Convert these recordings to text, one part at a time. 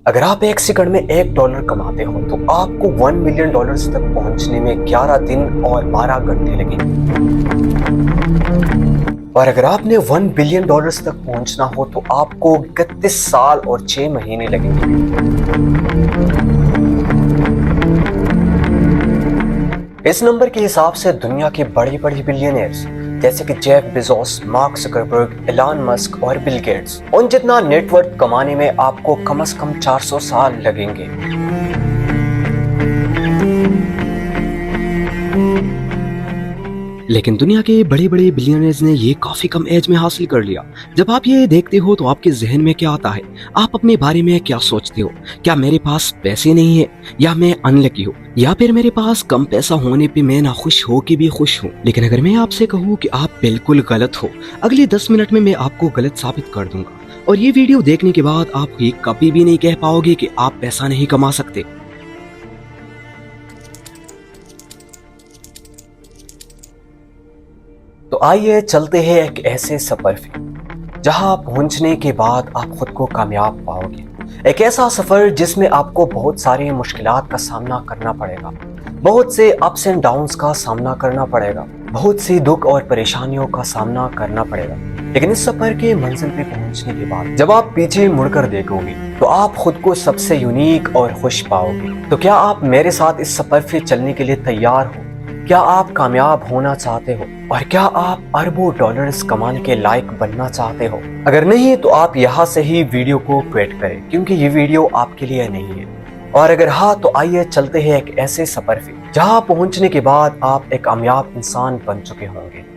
अगर आप एक सेकंड में $1 कमाते हो तो आपको $1 मिलियन तक पहुंचने में 11 दिन और 12 घंटे लगेंगे। और अगर आपने $1 बिलियन तक पहुंचना हो तो आपको 31 साल और 6 महीने लगेंगे। इस नंबर के हिसाब से दुनिया के बड़े बड़े बिलियनियर्स जैसे कि Jeff Bezos, Mark Zuckerberg, Elon Musk और बिल गेट्स, उन जितना नेटवर्क कमाने में आपको कम से कम 400 साल लगेंगे। लेकिन दुनिया के बड़े बड़े बिलियनर्स ने ये काफी कम एज में हासिल कर लिया। जब आप ये देखते हो तो आपके जहन में क्या आता है? आप अपने बारे में क्या सोचते हो? क्या मेरे पास पैसे नहीं है, या मैं अनलकी हूँ, या फिर मेरे पास कम पैसा होने पे मैं नाखुश हो के भी खुश हूँ? लेकिन अगर मैं आपसे कहूँ कि आप बिल्कुल गलत हो, अगले 10 मिनट में मैं आपको गलत साबित कर दूंगा। और ये वीडियो देखने के बाद आप ये कभी भी नहीं कह पाओगे कि आप पैसा नहीं कमा सकते। तो आइए चलते हैं एक ऐसे सफर पे जहां पहुंचने के बाद आप खुद को कामयाब पाओगे। एक ऐसा सफर जिसमें आपको बहुत सारी मुश्किलात का सामना करना पड़ेगा, बहुत से अप्स एंड डाउन्स का सामना करना पड़ेगा, बहुत सी दुख और परेशानियों का सामना करना पड़ेगा। लेकिन इस सफर के मंजिल पे पहुंचने के बाद जब आप पीछे मुड़कर देखोगे तो आप खुद को सबसे यूनिक और खुश पाओगे। तो क्या आप मेरे साथ इस सफर पे चलने के लिए तैयार हो? क्या आप कामयाब होना चाहते हो? और क्या आप अरबों डॉलर्स कमाने के लायक बनना चाहते हो? अगर नहीं तो आप यहाँ से ही वीडियो को क्विट करें, क्योंकि ये वीडियो आपके लिए नहीं है। और अगर हाँ तो आइए चलते हैं एक ऐसे सफर पे जहाँ पहुंचने के बाद आप एक कामयाब इंसान बन चुके होंगे।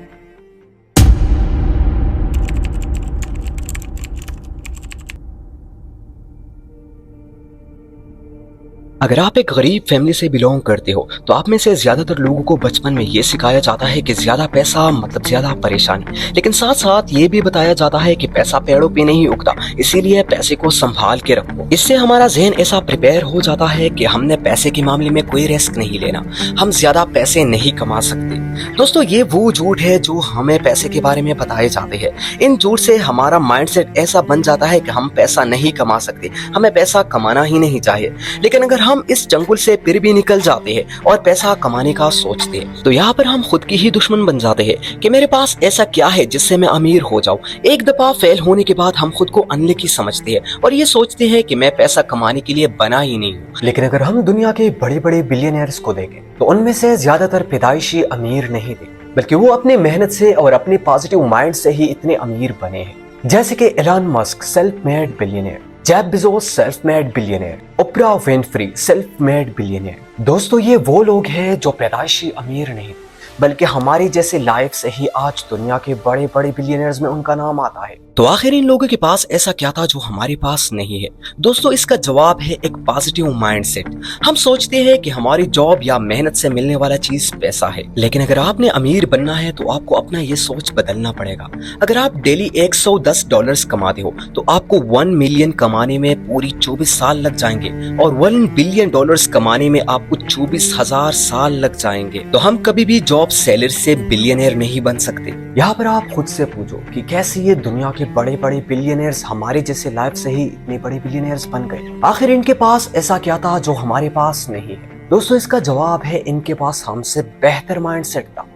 अगर आप एक गरीब फैमिली से बिलोंग करते हो तो आप में से ज्यादातर लोगों को बचपन में ये सिखाया जाता है कि ज्यादा पैसा मतलब ज्यादा परेशानी, लेकिन साथ साथ ये भी बताया जाता है कि पैसा पेड़ों पे नहीं उगता, इसीलिए पैसे को संभाल के रखो। इससे हमारा जहन ऐसा प्रिपेयर हो जाता है कि हमने पैसे के मामले में कोई रिस्क नहीं लेना, हम ज्यादा पैसे नहीं कमा सकते। दोस्तों, ये वो झूठ है जो हमें पैसे के बारे में बताए जाते हैं। इन झूठ से हमारा माइंडसेट ऐसा बन जाता है कि हम पैसा नहीं कमा सकते, हमें पैसा कमाना ही नहीं चाहिए। लेकिन अगर हम इस जंगल से फिर भी निकल जाते हैं और पैसा कमाने का सोचते हैं तो यहाँ पर हम खुद की ही दुश्मन बन जाते हैं कि मेरे पास ऐसा क्या है जिससे मैं अमीर हो जाऊं। एक दफा फेल होने के बाद हम खुद को अनलकी समझते हैं और ये सोचते हैं कि मैं पैसा कमाने के लिए बना ही नहीं हूँ। लेकिन अगर हम दुनिया के बड़े बड़े बिलियनियर्स को देखें तो उनमें से ज्यादातर पैदाइशी अमीर नहीं थे, बल्कि वो अपने मेहनत से और अपने पॉजिटिव माइंड से ही इतने अमीर बने हैं। जैसे कि Elon Musk self made billionaire, Jeff Bezos self made billionaire, Oprah Winfrey self made billionaire. दोस्तों, ये वो लोग हैं जो पैदाइशी अमीर नहीं बल्कि हमारी जैसे लाइफ से ही आज दुनिया के बड़े बड़े बिलियनियर्स में उनका नाम आता है। तो आखिर इन लोगों के पास ऐसा क्या था जो हमारे पास नहीं है? दोस्तों, इसका जवाब है एक पॉजिटिव माइंडसेट। हम सोचते हैं कि हमारी जॉब या मेहनत से मिलने वाला चीज पैसा है, लेकिन अगर आपने अमीर बनना है तो आपको अपना ये सोच बदलना पड़ेगा। अगर आप डेली $110 कमाते हो तो आपको 1 मिलियन कमाने में पूरी 24 साल लग जाएंगे, और $1 बिलियन कमाने में आपको 24,000 साल लग जाएंगे। तो हम कभी भी जॉब सेलर से बिलियनियर नहीं बन सकते। यहाँ पर आप खुद से पूछो कि कैसे ये दुनिया के बड़े बड़े बिलियनियर्स हमारे जैसे लाइफ से ही इतने बड़े बिलियनियर्स बन गए। आखिर इनके पास ऐसा क्या था जो हमारे पास नहीं है? दोस्तों, इसका जवाब है इनके पास हमसे बेहतर माइंडसेट था।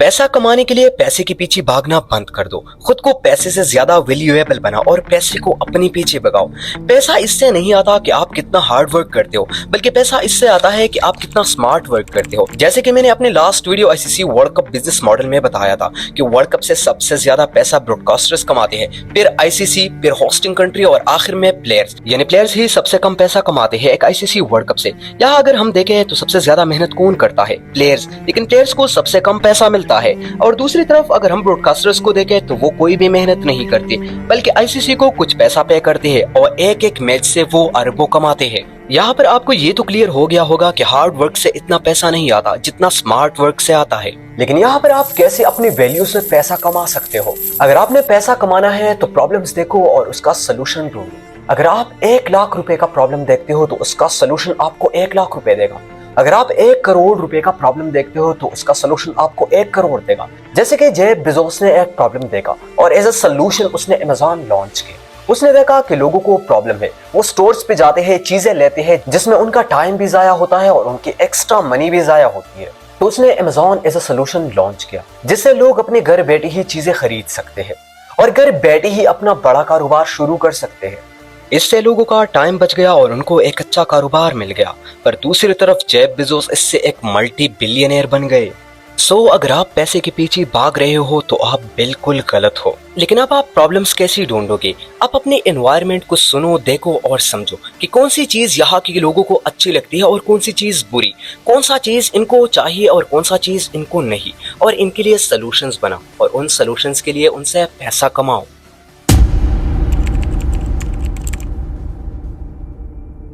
पैसा कमाने के लिए पैसे के पीछे भागना बंद कर दो, खुद को पैसे से ज्यादा वैल्यूएबल बनाओ और पैसे को अपने पीछे भगाओ। पैसा इससे नहीं आता कि आप कितना हार्ड वर्क करते हो, बल्कि पैसा इससे आता है कि आप कितना स्मार्ट वर्क करते हो। जैसे कि मैंने अपने last video ICC world cup business model में बताया था कि वर्ल्ड कप से सबसे ज्यादा पैसा ब्रॉडकास्टर्स कमाते हैं, फिर आईसीसी, फिर होस्टिंग कंट्री और आखिर में प्लेयर्स, यानी प्लेयर्स ही सबसे कम पैसा कमाते हैं एक आईसीसी वर्ल्ड कप से। यहाँ अगर हम देखें तो सबसे ज्यादा मेहनत कौन करता है? प्लेयर्स, लेकिन प्लेयर्स को सबसे कम पैसा मिलता है। और दूसरी तरफ अगर हम ब्रॉडकास्टर्स को देखें तो वो कोई भी मेहनत नहीं करते, बल्कि आईसीसी को कुछ पैसा पे करते हैं और एक एक मैच से वो अरबों कमाते हैं। यहाँ पर आपको ये तो क्लियर हो गया होगा कि हार्ड वर्क से इतना पैसा नहीं आता जितना स्मार्ट वर्क से आता है। लेकिन यहाँ पर आप कैसे अपनी वैल्यू से पैसा कमा सकते हो? अगर आपने पैसा कमाना है तो प्रॉब्लम्स देखो और उसका सोल्यूशन ढूंढो। अगर आप 1 लाख रुपए का प्रॉब्लम देखते हो तो उसका सोल्यूशन आपको 1 लाख रुपए देगा। अगर आप 1 करोड़ रुपए का प्रॉब्लम देखते हो तो उसका सोल्यूशन आपको 1 करोड़ देगा। जैसे कि जेफ बेजोस ने एक प्रॉब्लम देखा और एज अ सोल्यूशन उसने अमेज़न लॉन्च किया। उसने देखा कि लोगों को प्रॉब्लम है, वो स्टोर्स पे जाते हैं, चीजें लेते हैं जिसमें उनका टाइम भी जाया होता है और उनकी एक्स्ट्रा मनी भी जाया होती है। तो उसने Amazon as a solution launch किया जिससे लोग अपने घर बैठे ही चीजें खरीद सकते हैं और घर बैठे ही अपना बड़ा कारोबार शुरू कर सकते हैं। इससे लोगों का टाइम बच गया और उनको एक अच्छा कारोबार मिल गया। पर दूसरी तरफ जेफ बेजोस इससे एक मल्टी बिलियनियर बन गए। अगर आप पैसे के पीछे भाग रहे हो तो आप बिल्कुल गलत हो। लेकिन अब आप प्रॉब्लम्स कैसे ढूंढोगे? आप अपने एनवायरनमेंट को सुनो, देखो और समझो कि कौन सी चीज यहाँ के लोगों को अच्छी लगती है और कौन सी चीज बुरी, कौन सा चीज इनको चाहिए और कौन सा चीज इनको नहीं, और इनके लिए सॉल्यूशंस बनाओ और उन सॉल्यूशंस के लिए उनसे पैसा कमाओ।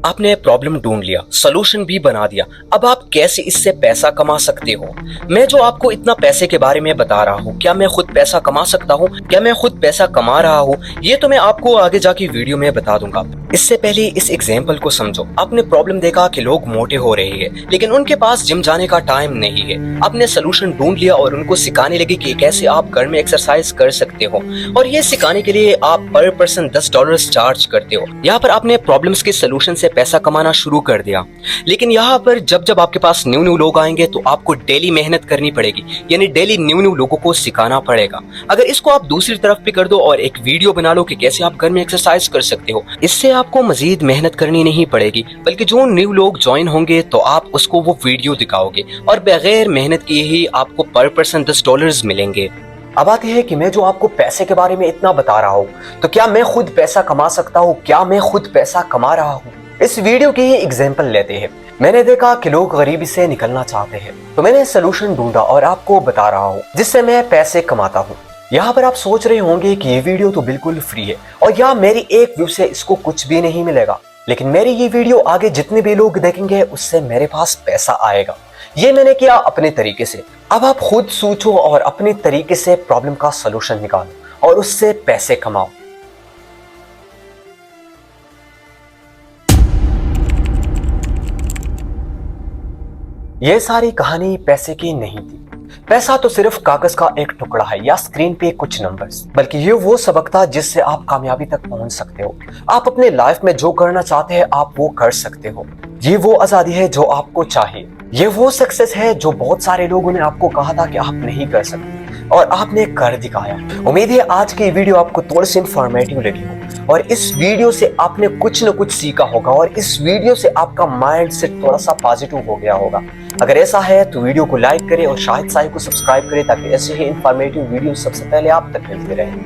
आपने प्रॉब्लम ढूंढ लिया, सॉल्यूशन भी बना दिया, अब आप कैसे इससे पैसा कमा सकते हो? मैं जो आपको इतना पैसे के बारे में बता रहा हूँ, क्या मैं खुद पैसा कमा सकता हूँ? क्या मैं खुद पैसा कमा रहा हूँ? ये तो मैं आपको आगे जाके वीडियो में बता दूंगा। इससे पहले इस एग्जाम्पल को समझो। आपने प्रॉब्लम देखा कि लोग मोटे हो रहे हैं लेकिन उनके पास जिम जाने का टाइम नहीं है। आपने सोल्यूशन ढूंढ लिया और उनको सिखाने लगे कि कैसे आप घर में एक्सरसाइज कर सकते हो, और ये सिखाने के लिए आप पर पर्सन $10 चार्ज करते हो। यहाँ पर आपने प्रॉब्लम्स के सोल्यूशन से पैसा कमाना शुरू कर दिया। लेकिन यहाँ पर जब जब आपके पास न्यू लोग आएंगे तो आपको डेली मेहनत करनी पड़ेगी, यानी डेली न्यू लोगों को सिखाना पड़ेगा। अगर इसको आप दूसरी तरफ भी कर दो और एक वीडियो बना लो कि कैसे आप घर में एक्सरसाइज कर सकते हो, इससे आपको मजीद मेहनत करनी नहीं पड़ेगी, बल्कि जो न्यू लोग ज्वाइन होंगे तो आप उसको वो वीडियो दिखाओगे और बगैर मेहनत किए ही आपको पर पर्सन $10 मिलेंगे। अब आती है कि मैं जो आपको पैसे के बारे में इतना बता रहा हूँ, तो क्या मैं खुद पैसा कमा सकता हूँ? क्या मैं खुद पैसा कमा रहा हूँ? इस वीडियो की ही एग्जाम्पल लेते हैं। मैंने देखा कि लोग गरीबी से निकलना चाहते हैं, तो मैंने सोल्यूशन ढूंढा और आपको बता रहा हूँ जिससे मैं पैसे कमाता हूँ। यहाँ पर आप सोच रहे होंगे कि ये वीडियो तो बिल्कुल फ्री है और यहाँ मेरी एक व्यू से इसको कुछ भी नहीं मिलेगा, लेकिन मेरी ये वीडियो आगे जितने भी लोग देखेंगे उससे मेरे पास पैसा आएगा। ये मैंने किया अपने तरीके से। अब आप खुद सोचो और अपने तरीके से प्रॉब्लम का सोल्यूशन निकालो और उससे पैसे कमाओ। ये सारी कहानी पैसे की नहीं थी। पैसा तो सिर्फ कागज का एक टुकड़ा है या स्क्रीन पे कुछ नंबर्स, बल्कि ये वो सबक था जिससे आप कामयाबी तक पहुंच सकते हो। आप अपने लाइफ में जो करना चाहते हैं आप वो कर सकते हो। ये वो आजादी है जो आपको चाहिए। ये वो सक्सेस है जो बहुत सारे लोगों ने आपको कहा था कि आप नहीं कर सकते और आपने कर दिखाया। उम्मीद है आज की वीडियो आपको थोड़ी सी इंफॉर्मेटिव लगी हो और इस वीडियो से आपने कुछ न कुछ सीखा होगा और इस वीडियो से आपका माइंड सेट थोड़ा सा पॉजिटिव हो गया होगा। अगर ऐसा है तो वीडियो को लाइक करें और शाहिद साहिब को सब्सक्राइब करें ताकि ऐसे ही इंफॉर्मेटिव वीडियो सबसे पहले आप तक मिलते रहें।